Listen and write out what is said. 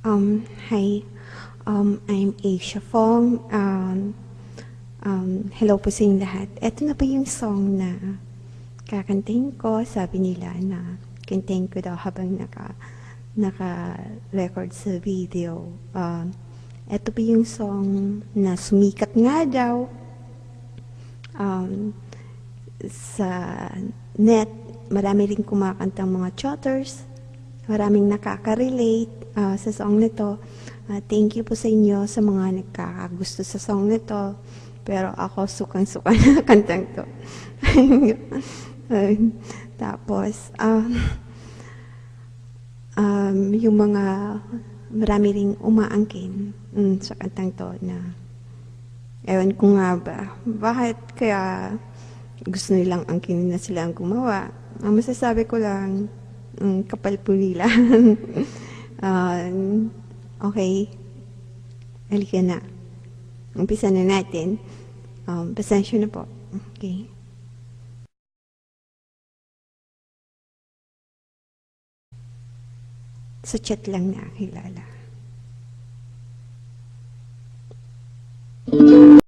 Hi, I'm Asia Fong. Hello po sa inyong lahat. Ito na po yung song na kakantahin ko. Sabi nila na kantahin ko daw habang naka-record sa video. Ito po yung song na sumikat nga daw sa net. Marami rin kumakantang mga chotters. Maraming nakaka-relate sa song nito. Thank you po sa inyo sa mga nagkakagusto sa song nito. Pero ako sukang-suka na kantang to. Tapos, yung mga marami ring umaangkin sa kantang to na ewan ko nga ba, bakit kaya gusto nilang angkinin na sila ang gumawa. Ang masasabi ko lang, kapal po nila. Okay, halika na. Umpisa na natin. Pasensya na po. Okay. Sa chat lang nakilala.